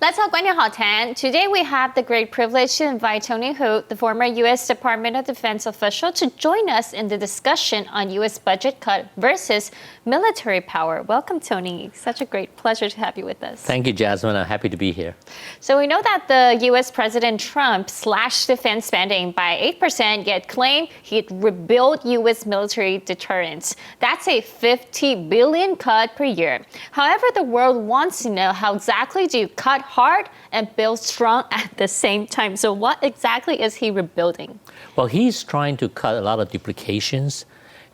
Let's talk 观点好谈. Today we have the great privilege to invite Tony Hu, the former U.S. Department of Defense official, to join us in the discussion on U.S. budget cut versus military power. Welcome, Tony. Such a great pleasure to have you with us. Thank you, Jasmine. I'm happy to be here. So we know that the U.S. President Trump slashed defense spending by 8%, yet claimed he'd rebuild U.S. military deterrence. That's a $50 billion cut per year. However, the world wants to know how exactly do you cut hard and build strong at the same time. So what exactly is he rebuilding? Well, he's trying to cut a lot of duplications,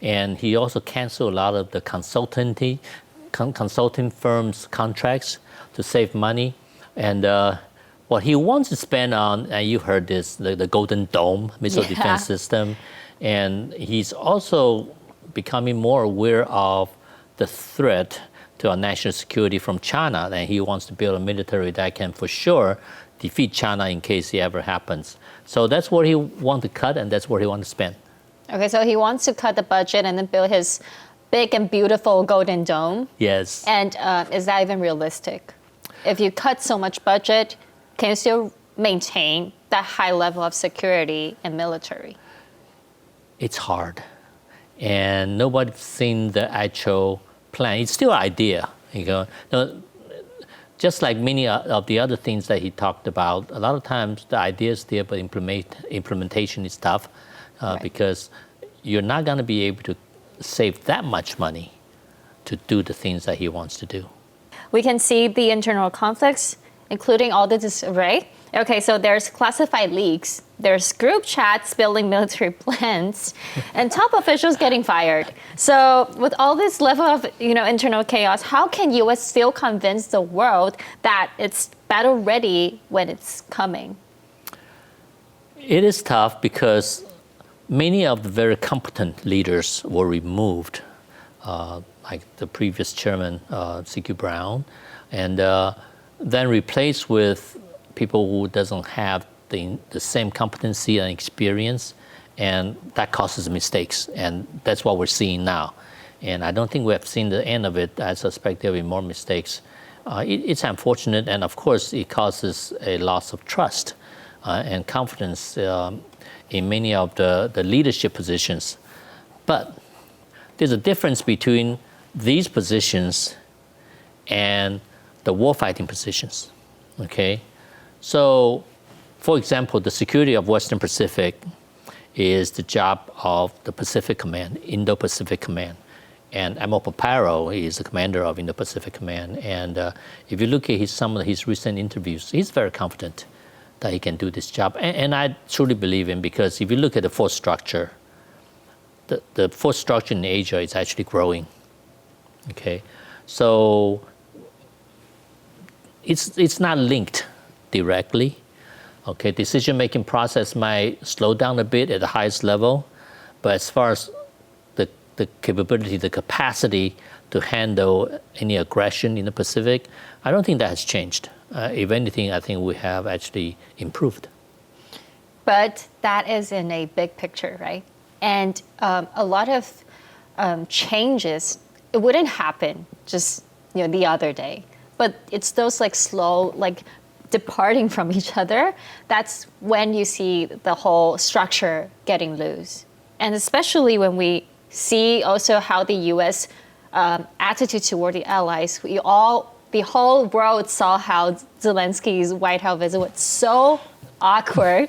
and he also canceled a lot of the consulting firms' contracts to save money. And what he wants to spend on, and you heard this, the Golden Dome missile defense system. And he's also becoming more aware of the threat to our national security from China, and he wants to build a military that can for sure defeat China in case it ever happens. So that's what he wants to cut, and that's what he wants to spend. Okay, so he wants to cut the budget and then build his big and beautiful Golden Dome. Yes. And is that even realistic? If you cut so much budget, can you still maintain that high level of security and military? It's hard, and nobody's seen the actual plan. It's still an idea, you know. Now, just like many of the other things that he talked about, a lot of times the idea is there, but implementation is tough because you're not going to be able to save that much money to do the things that he wants to do. We can see the internal conflicts, including all the disarray. Okay, so there's classified leaks, there's group chats spilling military plans, and top officials getting fired. So with all this level of internal chaos, how can U.S. still convince the world that it's battle ready when it's coming? It is tough because many of the very competent leaders were removed, like the previous chairman, C.Q. Brown, and then replaced with people who doesn't have the same competency and experience, and that causes mistakes, and that's what we're seeing now. And I don't think we have seen the end of it. I suspect there'll be more mistakes. It's unfortunate, and of course it causes a loss of trust and confidence in many of the leadership positions. But there's a difference between these positions and the warfighting positions, okay? So, for example, the security of Western Pacific is the job of the Pacific Command, Indo-Pacific Command. And Admiral Paparo is the commander of Indo-Pacific Command. And if you look at some of his recent interviews, he's very confident that he can do this job. And I truly believe him, because if you look at the force structure, the force structure in Asia is actually growing, okay? So it's not linked directly. Okay, decision-making process might slow down a bit at the highest level, but as far as the capability, the capacity to handle any aggression in the Pacific, I don't think that has changed. If anything, I think we have actually improved. But that is in a big picture, right? And a lot of changes, it wouldn't happen just the other day, but it's those slow, departing from each other, that's when you see the whole structure getting loose. And especially when we see also how the U.S. Attitude toward the allies, the whole world saw how Zelensky's White House visit was so awkward.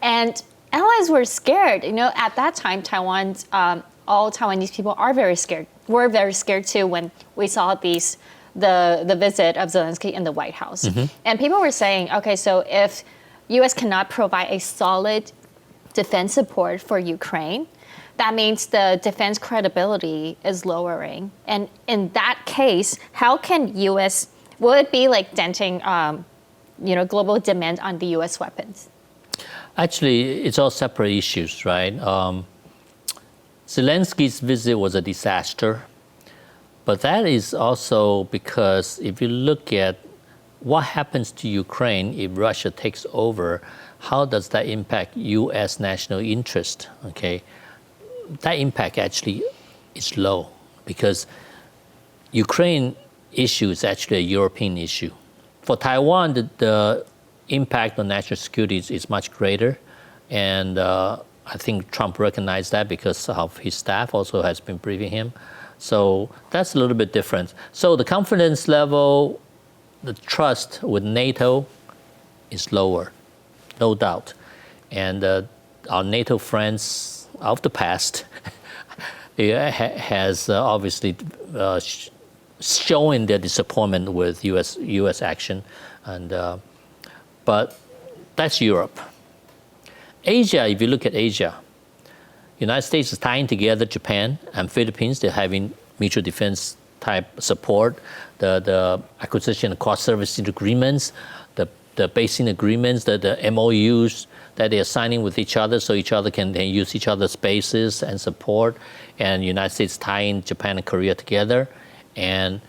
And allies were scared. At that time, Taiwan's, all Taiwanese people are very scared. We're very scared too when we saw the visit of Zelensky in the White House. Mm-hmm. And people were saying, okay, so if U.S. cannot provide a solid defense support for Ukraine, that means the defense credibility is lowering. And in that case, how can U.S., will it be denting, global demand on the U.S. weapons? Actually, it's all separate issues, right? Zelensky's visit was a disaster. But that is also because if you look at what happens to Ukraine if Russia takes over, how does that impact U.S. national interest, okay? That impact actually is low because Ukraine issue is actually a European issue. for Taiwan, the impact on national security is much greater. And I think Trump recognized that because of his staff also has been briefing him. So that's a little bit different. So the confidence level, the trust with NATO is lower, no doubt. And our NATO friends of the past has obviously showing their disappointment with U.S. action. And but that's Europe. Asia, if you look at Asia, United States is tying together Japan and Philippines. They're having mutual defense type support, the acquisition and cross-servicing agreements, the basing agreements, the MOUs that they are signing with each other so each other can then use each other's bases and support, and United States tying Japan and Korea together. And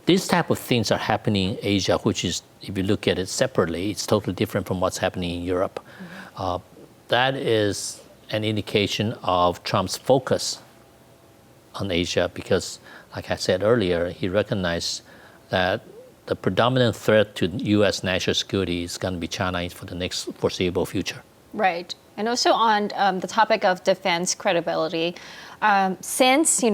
these type of things are happening in Asia, which is, if you look at it separately, it's totally different from what's happening in Europe. That is an indication of Trump's focus on Asia because, like I said earlier, he recognized that the predominant threat to U.S. national security is going to be China for the next foreseeable future. Right. And also on the topic of defense credibility, since,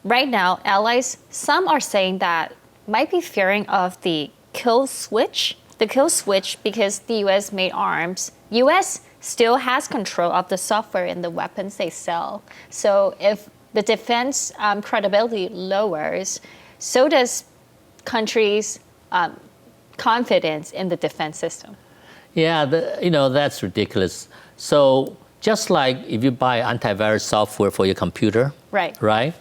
right now, allies, some are saying that might be fearing of the kill switch because the U.S. made arms. U.S. still has control of the software and the weapons they sell. So if the defense credibility lowers, so does countries' confidence in the defense system. Yeah, that's ridiculous. So just like if you buy antivirus software for your computer, right?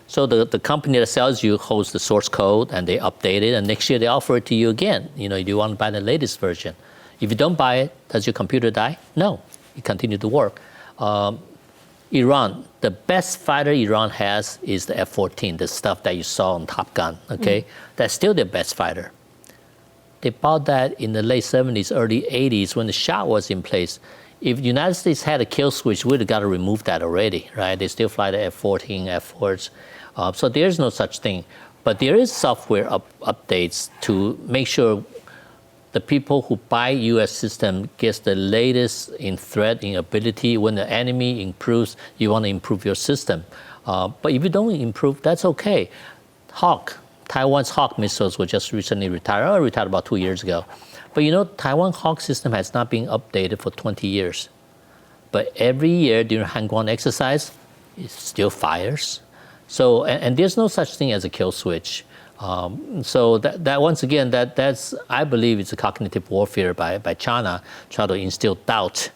So the company that sells you holds the source code and they update it, and next year they offer it to you again. Do you want to buy the latest version? If you don't buy it, does your computer die? No, it continues to work. Iran, the best fighter Iran has is the F-14, the stuff that you saw on Top Gun, okay? That's still their best fighter. They bought that in the late 70s, early 80s when the Shah was in place. If the United States had a kill switch, we'd have got to remove that already, right? They still fly the F-14, F-4s. So there's no such thing. But there is software updates to make sure the people who buy U.S. system gets the latest in threat, in ability. When the enemy improves, you want to improve your system. But if you don't improve, that's okay. Taiwan's Hawk missiles were just recently retired. Retired about 2 years ago. But Taiwan Hawk system has not been updated for 20 years. But every year during Hangguan exercise, it still fires. So, and there's no such thing as a kill switch. So that once again, that's I believe it's a cognitive warfare by China, trying to instill doubt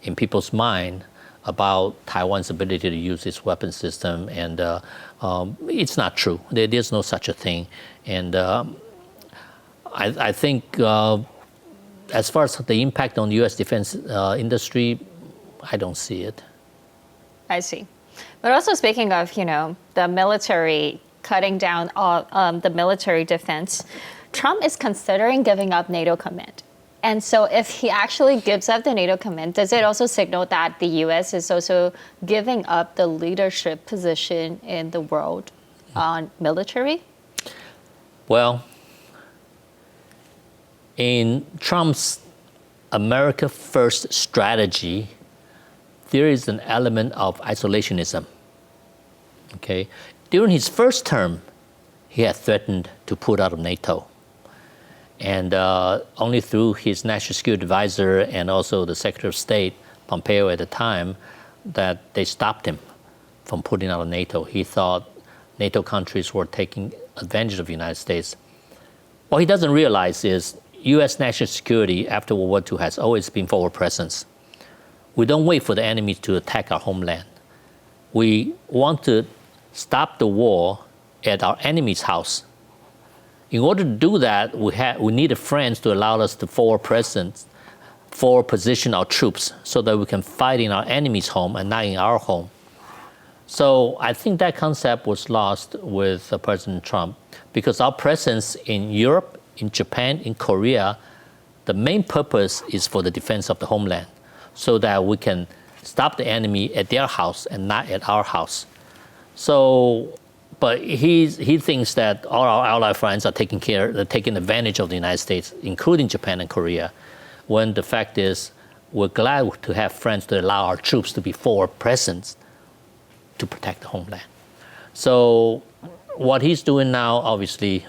in people's mind about Taiwan's ability to use its weapon system, and it's not true. There's no such a thing, and I think as far as the impact on the U.S. defense industry, I don't see it. I see, but also speaking of the military. Cutting down the military defense, Trump is considering giving up NATO command. And so if he actually gives up the NATO command, does it also signal that the U.S. is also giving up the leadership position in the world on military? Well, in Trump's America First strategy, there is an element of isolationism, okay? During his first term, he had threatened to pull out of NATO. And only through his national security advisor and also the Secretary of State, Pompeo at the time, that they stopped him from pulling out of NATO. He thought NATO countries were taking advantage of the United States. What he doesn't realize is U.S. national security after World War II has always been forward presence. We don't wait for the enemy to attack our homeland. We want to stop the war at our enemy's house. In order to do that, we need friends to allow us to forward position our troops so that we can fight in our enemy's home and not in our home. So I think that concept was lost with President Trump because our presence in Europe, in Japan, in Korea, the main purpose is for the defense of the homeland so that we can stop the enemy at their house and not at our house. So but he thinks that all our ally friends are taking advantage of the United States, including Japan and Korea, when the fact is we're glad to have friends that allow our troops to be forward present to protect the homeland. So what he's doing now, obviously,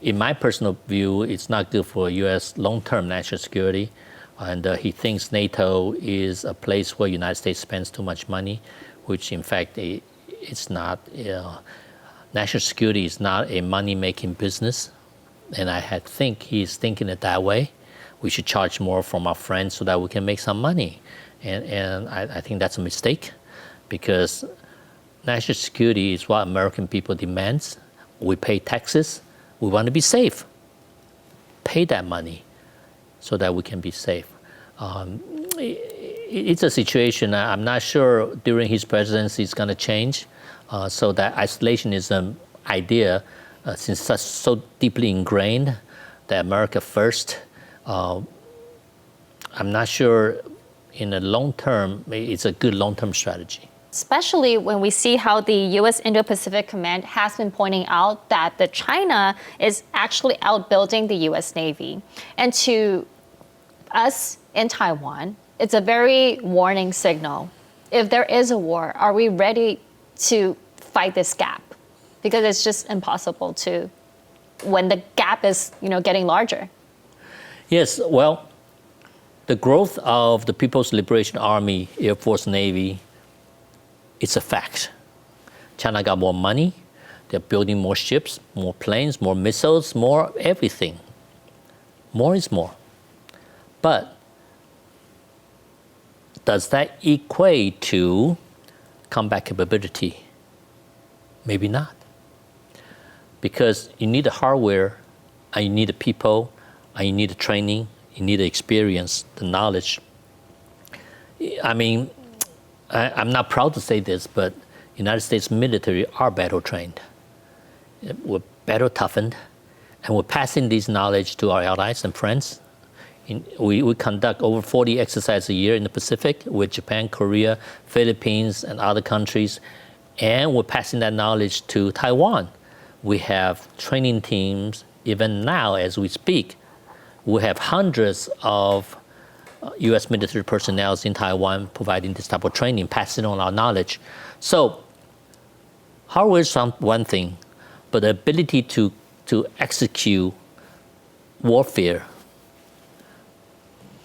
in my personal view, it's not good for U.S. long-term national security. And he thinks NATO is a place where the United States spends too much money, which in fact it's not. National security is not a money-making business. And I think he's thinking it that way. We should charge more from our friends so that we can make some money. And I think that's a mistake, because national security is what American people demand. We pay taxes. We want to be safe. Pay that money so that we can be safe. It's a situation I'm not sure during his presidency is going to change. So that isolationism idea, since that's so deeply ingrained, that America first, I'm not sure in the long term it's a good long-term strategy. Especially when we see how the U.S. Indo-Pacific Command has been pointing out that the China is actually outbuilding the U.S. Navy. And to us in Taiwan, it's a very warning signal. If there is a war, are we ready to fight this gap? Because it's just impossible to, when the gap is, getting larger. Yes, well, the growth of the People's Liberation Army, Air Force, Navy, it's a fact. China got more money. They're building more ships, more planes, more missiles, more everything. More is more. But does that equate to combat capability? Maybe not. Because you need the hardware, and you need the people, and you need the training, you need the experience, the knowledge. I mean, I'm not proud to say this, but United States military are battle trained. We're battle toughened, and we're passing this knowledge to our allies and friends. We conduct over 40 exercises a year in the Pacific with Japan, Korea, Philippines, and other countries. And we're passing that knowledge to Taiwan. We have training teams, even now as we speak. We have hundreds of U.S. military personnel in Taiwan providing this type of training, passing on our knowledge. So hardware is one thing, but the ability to execute warfare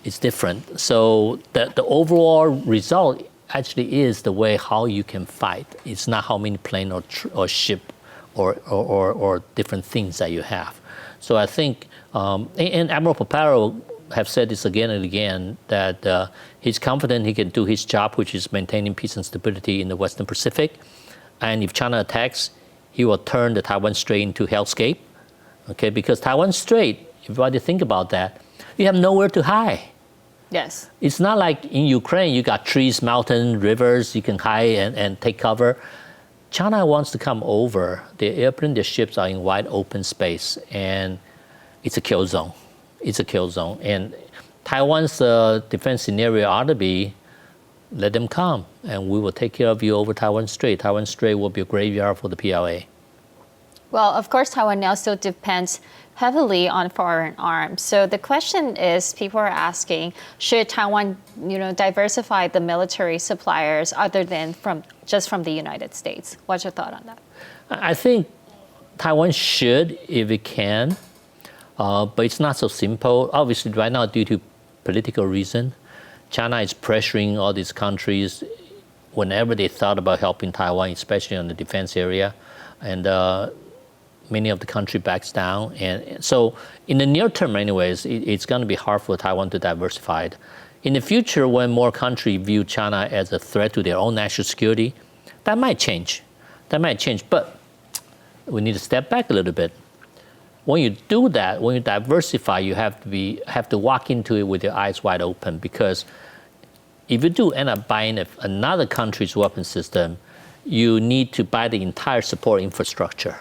is different. So the overall result actually is the way how you can fight. It's not how many plane or ship or different things that you have. So I think, and Admiral Paparo have said this again and again, that he's confident he can do his job, which is maintaining peace and stability in the Western Pacific. And if China attacks, he will turn the Taiwan Strait into hellscape. Okay, because Taiwan Strait, if you think about that, you have nowhere to hide. Yes. It's not like in Ukraine, you got trees, mountains, rivers, you can hide and take cover. China wants to come over. Their airplane, their ships are in wide open space, and it's a kill zone. It's a kill zone. And Taiwan's defense scenario ought to be, let them come, and we will take care of you over Taiwan Strait. Taiwan Strait will be a graveyard for the PLA. Well, of course, Taiwan now still depends heavily on foreign arms. So the question is, people are asking, should Taiwan, diversify the military suppliers other than just from the United States? What's your thought on that? I think Taiwan should, if it can, but it's not so simple. Obviously, right now, due to political reason, China is pressuring all these countries whenever they thought about helping Taiwan, especially on the defense area, and many of the country backs down. And so in the near term anyways, it's going to be hard for Taiwan to diversify. In the future, when more countries view China as a threat to their own national security, that might change. That might change, but we need to step back a little bit. When you do that, when you diversify, you have to walk into it with your eyes wide open, because if you do end up buying another country's weapon system, you need to buy the entire support infrastructure.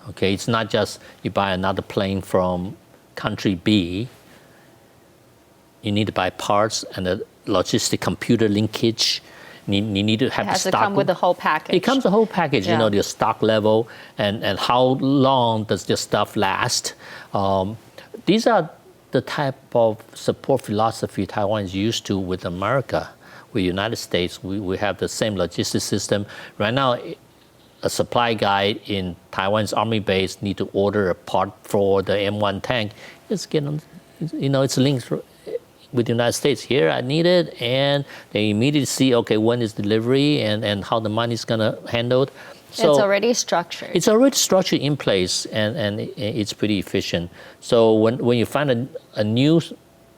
Okay, it's not just you buy another plane from country B. You need to buy parts and the logistic computer linkage. need to have It has the to stock. come with the whole package. It comes the whole package, Yeah. the stock level and how long does the stuff last. These are the type of support philosophy Taiwan is used to with America. With the United States, we have the same logistics system. Right now, a supply guy in Taiwan's Army base need to order a part for the M1 tank. It's it's linked with the United States. Here, I need it, and they immediately see, okay, when is delivery and how the money is going to handle it. So it's already structured. It's already structured in place, and it's pretty efficient. So when you find a new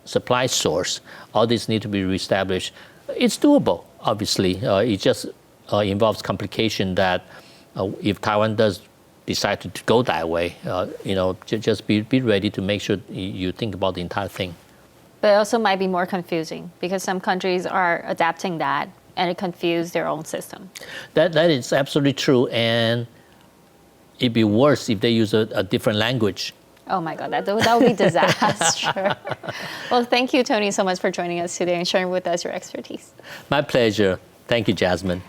supply source, all this need to be reestablished. It's doable, obviously. It just involves complication that if Taiwan does decide to go that way, just be ready to make sure you think about the entire thing. But it also might be more confusing because some countries are adapting that and it confused their own system. That is absolutely true, and it'd be worse if they use a different language. Oh my God, that would be disaster. Well, thank you, Tony, so much for joining us today and sharing with us your expertise. My pleasure. Thank you, Jasmine.